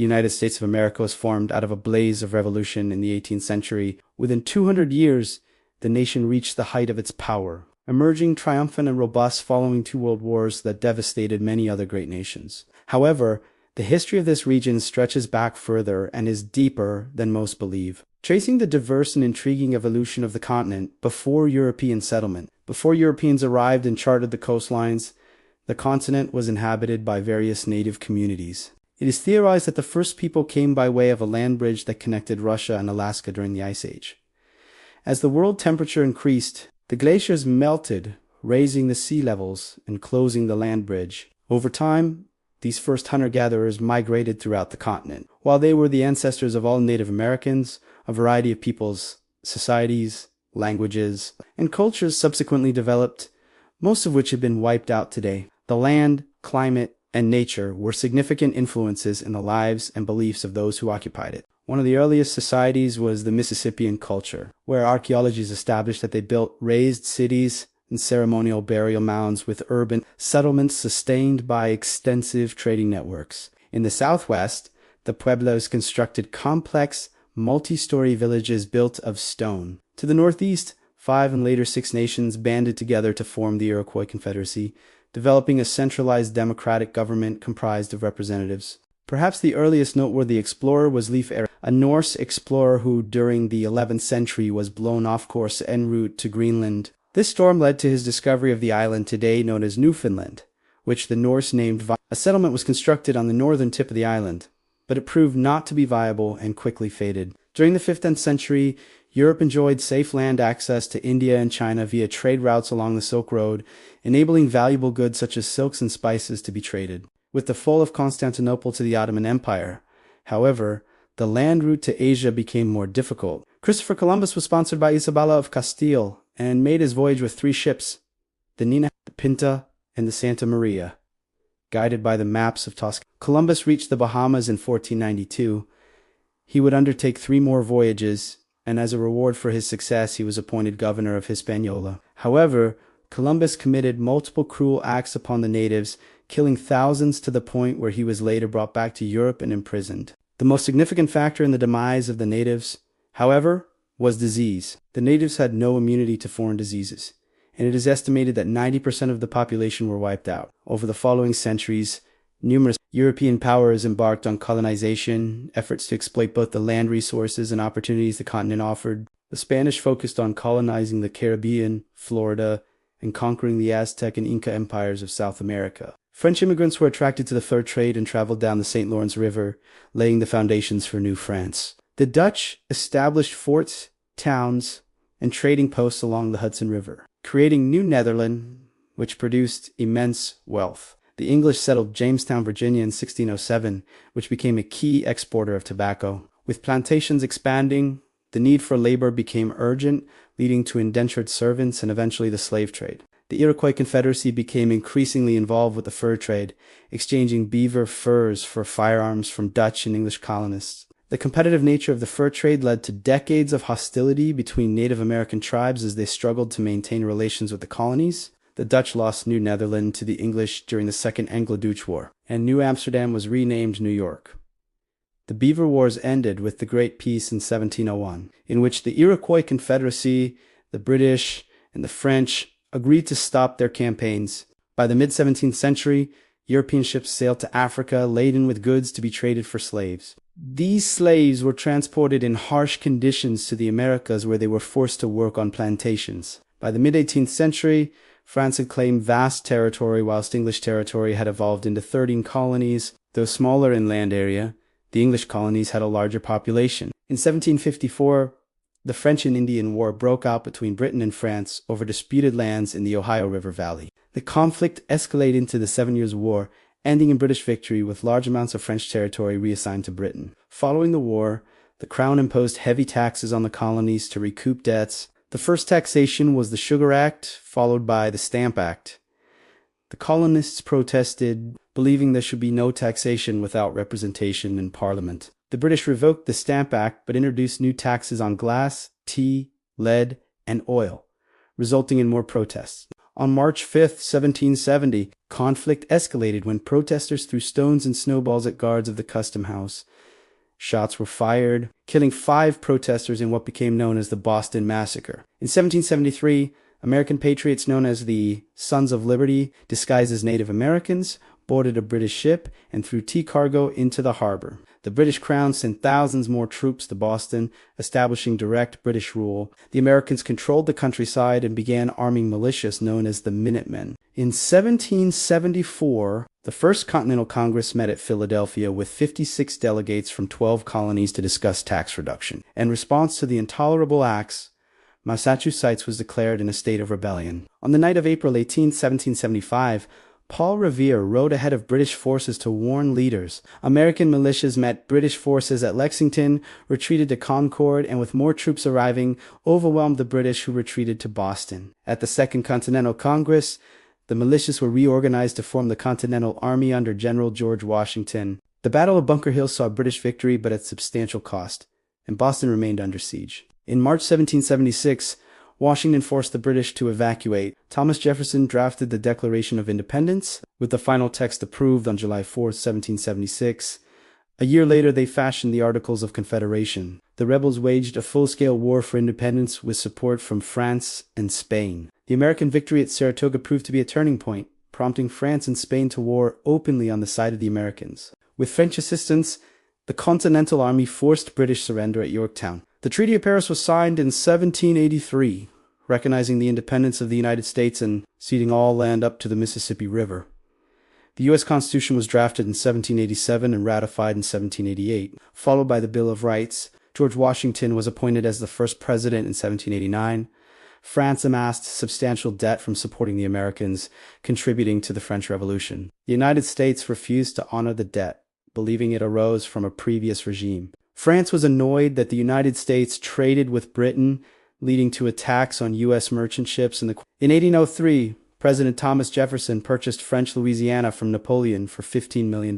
The United States of America was formed out of a blaze of revolution in the 18th century. Within 200 years, the nation reached the height of its power, emerging triumphant and robust following two world wars that devastated many other great nations. However, the history of this region stretches back further and is deeper than most believe. Tracing the diverse and intriguing evolution of the continent before European settlement. Before Europeans arrived and charted the coastlines, the continent was inhabited by various native communities. It is theorized that the first people came by way of a land bridge that connected Russia and Alaska during the Ice Age. As the world temperature increased, the glaciers melted, raising the sea levels and closing the land bridge. Over time, these first hunter-gatherers migrated throughout the continent. While they were the ancestors of all Native Americans, a variety of peoples, societies, languages, and cultures subsequently developed, most of which have been wiped out today. The land, climate, and nature were significant influences in the lives and beliefs of those who occupied it. One of the earliest societies was the Mississippian culture, where archaeology has established that they built raised cities and ceremonial burial mounds with urban settlements sustained by extensive trading networks. In the Southwest, the Pueblos constructed complex, multi-story villages built of stone. To the northeast, 5 and later 6 nations banded together to form the Iroquois Confederacy, developing a centralized democratic government comprised of representatives. Perhaps the earliest noteworthy explorer was Leif Erikson, a Norse explorer who, during the 11th century, was blown off course en route to Greenland. This storm led to his discovery of the island today known as Newfoundland, which the Norse named Vi. A settlement was constructed on the northern tip of the island, but it proved not to be viable and quickly faded. During the 15th century, Europe enjoyed safe land access to India and China via trade routes along the Silk Road, enabling valuable goods such as silks and spices to be traded. With the fall of Constantinople to the Ottoman Empire, however, the land route to Asia became more difficult. Christopher Columbus was sponsored by Isabella of Castile and made his voyage with 3 ships, the Nina, the Pinta, and the Santa Maria. Guided by the maps of Toscana, Columbus reached the Bahamas in 1492. He would undertake 3 more voyages, and as a reward for his success, he was appointed governor of Hispaniola. However, Columbus committed multiple cruel acts upon the natives, killing thousands to the point where he was later brought back to Europe and imprisoned. The most significant factor in the demise of the natives, however, was disease. The natives had no immunity to foreign diseases, and it is estimated that 90% of the population were wiped out. Over the following centuries, numerous European powers embarked on colonization, efforts to exploit both the land resources and opportunities the continent offered. The Spanish focused on colonizing the Caribbean, Florida, and conquering the Aztec and Inca empires of South America. French immigrants were attracted to the fur trade and traveled down the St. Lawrence River, laying the foundations for New France. The Dutch established forts, towns, and trading posts along the Hudson River, creating New Netherland, which produced immense wealth. The English settled Jamestown, Virginia in 1607, which became a key exporter of tobacco. With plantations expanding, the need for labor became urgent, leading to indentured servants and eventually the slave trade. The Iroquois Confederacy became increasingly involved with the fur trade, exchanging beaver furs for firearms from Dutch and English colonists. The competitive nature of the fur trade led to decades of hostility between Native American tribes as they struggled to maintain relations with the colonies. The Dutch lost New Netherland to the English during the Second Anglo-Dutch War, and New Amsterdam was renamed New York. The Beaver Wars ended with the Great Peace in 1701, in which the Iroquois Confederacy, the British, and the French agreed to stop their campaigns. By the mid-17th century, European ships sailed to Africa laden with goods to be traded for slaves. These slaves were transported in harsh conditions to the Americas, where they were forced to work on plantations. By the mid-18th century, France had claimed vast territory, whilst English territory had evolved into 13 colonies. Though smaller in land area, the English colonies had a larger population. In 1754, the French and Indian War broke out between Britain and France over disputed lands in the Ohio River Valley. The conflict escalated into the 7 Years' War, ending in British victory with large amounts of French territory reassigned to Britain. Following the war, the Crown imposed heavy taxes on the colonies to recoup debts. The first taxation was the Sugar Act, followed by the Stamp Act. The colonists protested, believing there should be no taxation without representation in Parliament. The British revoked the Stamp Act but introduced new taxes on glass, tea, lead, and oil, resulting in more protests. On March 5, 1770, Conflict escalated when protesters threw stones and snowballs at guards of the custom house. Shots were fired, killing 5 protesters in what became known as the Boston Massacre. In 1773, American patriots known as the Sons of Liberty, disguised as Native Americans, boarded a British ship and threw tea cargo into the harbor. The British Crown sent thousands more troops to Boston, establishing direct British rule. The Americans controlled the countryside and began arming militias known as the Minutemen. In 1774, the First Continental Congress met at Philadelphia with 56 delegates from 12 colonies to discuss tax reduction. In response to the intolerable acts, Massachusetts was declared in a state of rebellion. On the night of April 18, 1775, Paul Revere rode ahead of British forces to warn leaders. American militias met British forces at Lexington, retreated to Concord, and with more troops arriving, overwhelmed the British, who retreated to Boston. At the Second Continental Congress, the militias were reorganized to form the Continental Army under General George Washington. The Battle of Bunker Hill saw British victory, but at substantial cost, and Boston remained under siege. In March 1776, Washington forced the British to evacuate. Thomas Jefferson drafted the Declaration of Independence, with the final text approved on July 4, 1776. A year later, they fashioned the Articles of Confederation. The rebels waged a full-scale war for independence with support from France and Spain. The American victory at Saratoga proved to be a turning point, prompting France and Spain to war openly on the side of the Americans. With French assistance, the Continental Army forced British surrender at Yorktown. The Treaty of Paris was signed in 1783, recognizing the independence of the United States and ceding all land up to the Mississippi River. The U.S. Constitution was drafted in 1787 and ratified in 1788. Followed by the Bill of Rights, George Washington was appointed as the first president in 1789. France amassed substantial debt from supporting the Americans, contributing to the French Revolution. The United States refused to honor the debt, believing it arose from a previous regime. France was annoyed that the United States traded with Britain, leading to attacks on U.S. merchant ships. In 1803, President Thomas Jefferson purchased French Louisiana from Napoleon for $15 million,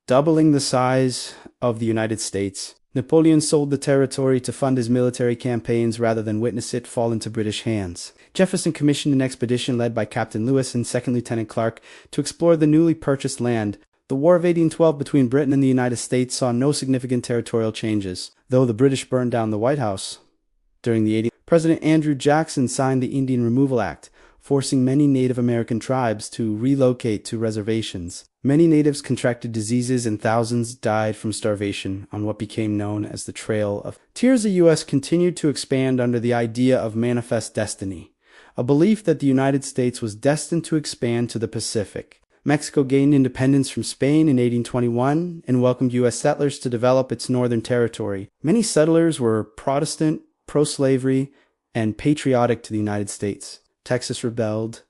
doubling the size of the United States. Napoleon sold the territory to fund his military campaigns rather than witness it fall into British hands. Jefferson commissioned an expedition led by Captain Lewis and Second Lieutenant Clark to explore the newly purchased land. The War of 1812 between Britain and the United States saw no significant territorial changes, though the British burned down the White House. During the 18th, President Andrew Jackson signed the Indian Removal Act, forcing many Native American tribes to relocate to reservations. Many natives contracted diseases and thousands died from starvation on what became known as the Trail of Tears. The U.S. continued to expand under the idea of manifest destiny, a belief that the United States was destined to expand to the Pacific. Mexico gained independence from Spain in 1821 and welcomed U.S. settlers to develop its northern territory. Many settlers were Protestant, pro-slavery, and patriotic to the United States. Texas rebelled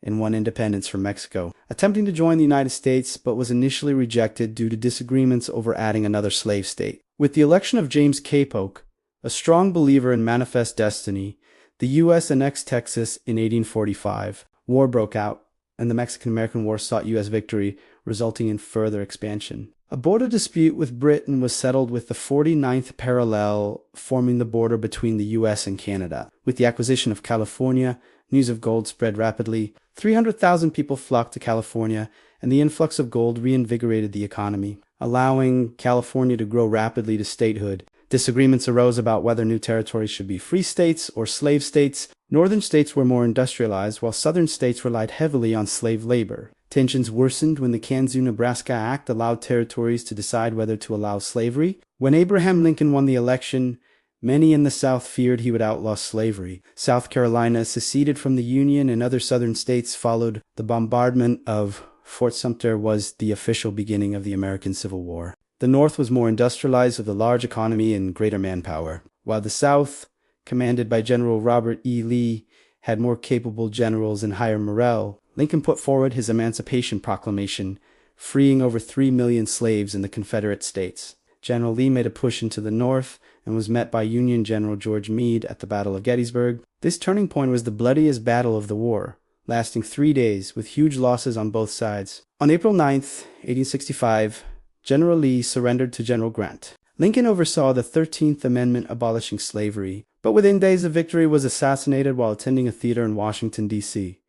and won independence from Mexico, attempting to join the United States, but was initially rejected due to disagreements over adding another slave state. With the election of James K. Polk, a strong believer in manifest destiny, the U.S. annexed Texas in 1845. War broke out, and the Mexican-American War sought U.S. victory, resulting in further expansion. A border dispute with Britain was settled with the 49th parallel forming the border between the U.S. and Canada. With the acquisition of California, news of gold spread rapidly. 300,000 people flocked to California, and the influx of gold reinvigorated the economy, allowing California to grow rapidly to statehood. Disagreements arose about whether new territories should be free states or slave states. Northern states were more industrialized, while southern states relied heavily on slave labor. Tensions worsened when the Kansas-Nebraska Act allowed territories to decide whether to allow slavery. When Abraham Lincoln won the election, many in the South feared he would outlaw slavery. South Carolina seceded from the Union, and other southern states followed. The bombardment of Fort Sumter was the official beginning of the American Civil War. The North was more industrialized with a large economy and greater manpower, while the South, commanded by General Robert E. Lee, had more capable generals and higher morale. Lincoln put forward his Emancipation Proclamation, freeing over 3 million slaves in the Confederate States. General Lee made a push into the North and was met by Union General George Meade at the Battle of Gettysburg. This turning point was the bloodiest battle of the war, lasting 3 days with huge losses on both sides. On April 9th, 1865, General Lee surrendered to General Grant. Lincoln oversaw the 13th Amendment abolishing slavery, but within days of victory was assassinated while attending a theater in Washington, D.C.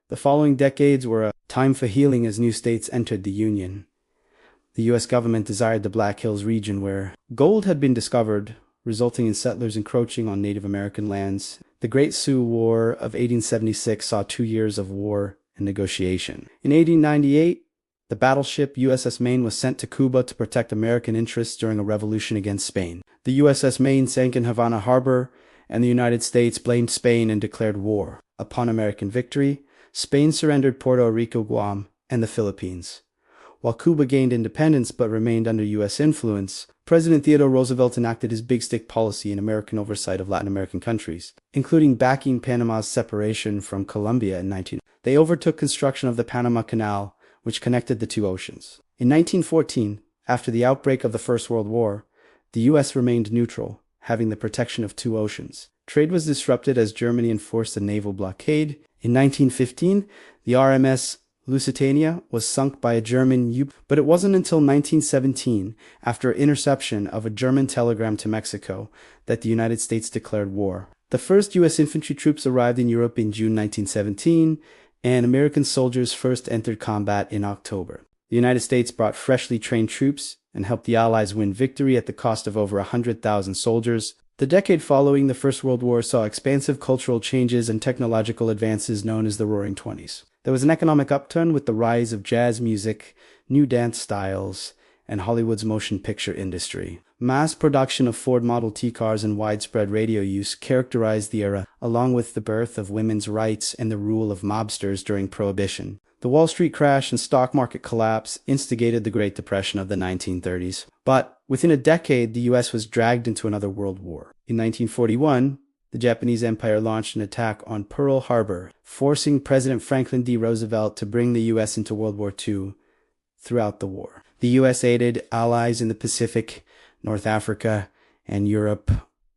The following decades were a Time for healing as new states entered the Union. The U.S. government desired the Black Hills region where gold had been discovered, resulting in settlers encroaching on Native American lands. The Great Sioux War of 1876 saw 2 years of war and negotiation. In 1898, the battleship USS Maine was sent to Cuba to protect American interests during a revolution against Spain. The USS Maine sank in Havana Harbor, and the United States blamed Spain and declared war. Upon American victory, Spain surrendered Puerto Rico, Guam, and the Philippines. While Cuba gained independence but remained under U.S. influence, President Theodore Roosevelt enacted his big stick policy in American oversight of Latin American countries, including backing Panama's separation from Colombia in 19. They overtook construction of the Panama Canal, which connected the two oceans. In 1914, after the outbreak of the First World War, the U.S. remained neutral, having the protection of two oceans. Trade was disrupted as Germany enforced a naval blockade. In 1915, the RMS Lusitania was sunk by a German U-boat, but it wasn't until 1917, after interception of a German telegram to Mexico, that the United States declared war. The first U.S. infantry troops arrived in Europe in June 1917, and American soldiers first entered combat in October. The United States brought freshly trained troops and helped the Allies win victory at the cost of over 100,000 soldiers. The decade following the First World War saw expansive cultural changes and technological advances known as the Roaring Twenties. There was an economic upturn with the rise of jazz music, new dance styles, and Hollywood's motion picture industry. Mass production of Ford Model T cars and widespread radio use characterized the era, along with the birth of women's rights and the rule of mobsters during Prohibition. The Wall Street crash and stock market collapse instigated the Great Depression of the 1930s. But within a decade, the U.S. was dragged into another world war. In 1941, the Japanese Empire launched an attack on Pearl Harbor, forcing President Franklin D. Roosevelt to bring the U.S. into World War II. Throughout the war, the U.S. aided allies in the Pacific, North Africa, and Europe,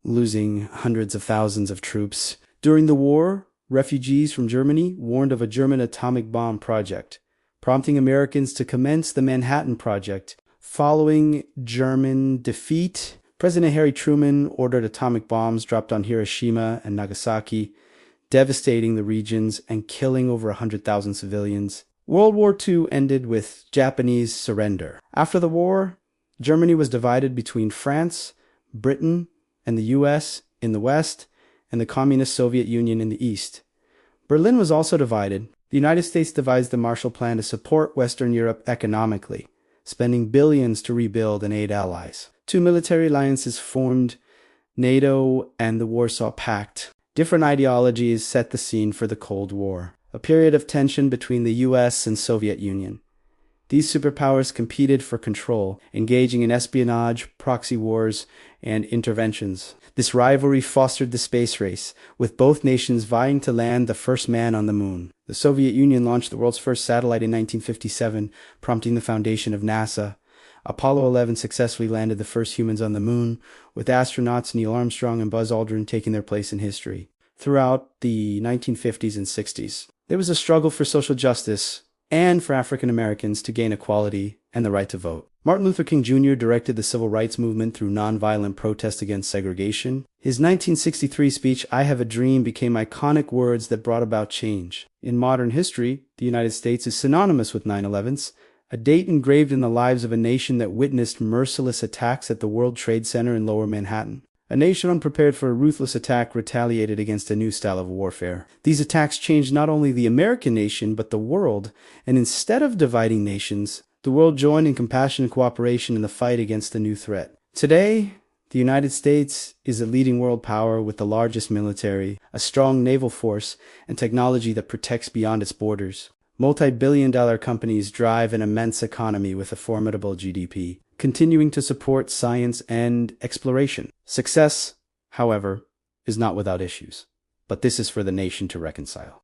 losing hundreds of thousands of troops. During the war, refugees from Germany warned of a German atomic bomb project, prompting Americans to commence the Manhattan Project. Following German defeat, President Harry Truman ordered atomic bombs dropped on Hiroshima and Nagasaki, devastating the regions and killing over 100,000 civilians. World War II ended with Japanese surrender. After the war, Germany was divided between France, Britain, and the U.S. in the west, and the Communist Soviet Union in the east. Berlin was also divided. The United States devised the Marshall Plan to support Western Europe economically, spending billions to rebuild and aid allies. Two military alliances formed, NATO and the Warsaw Pact. Different ideologies set the scene for the Cold War, a period of tension between the U.S. and Soviet Union. These superpowers competed for control, engaging in espionage, proxy wars, and interventions. This rivalry fostered the space race, with both nations vying to land the first man on the moon. The Soviet Union launched the world's first satellite in 1957, prompting the foundation of NASA. Apollo 11 successfully landed the first humans on the moon, with astronauts Neil Armstrong and Buzz Aldrin taking their place in history. Throughout the 1950s and 60s, there was a struggle for social justice and for African Americans to gain equality and the right to vote. Martin Luther King Jr. directed the civil rights movement through nonviolent protest against segregation. His 1963 speech, "I Have a Dream," became iconic words that brought about change. In modern history, the United States is synonymous with 9/11s, a date engraved in the lives of a nation that witnessed merciless attacks at the World Trade Center in Lower Manhattan. A nation unprepared for a ruthless attack retaliated against a new style of warfare. These attacks changed not only the American nation, but the world, and instead of dividing nations, the world joined in compassionate cooperation in the fight against the new threat. Today, the United States is a leading world power with the largest military, a strong naval force, and technology that protects beyond its borders. Multi-billion-dollar companies drive an immense economy with a formidable GDP, continuing to support science and exploration. Success, however, is not without issues, but this is for the nation to reconcile.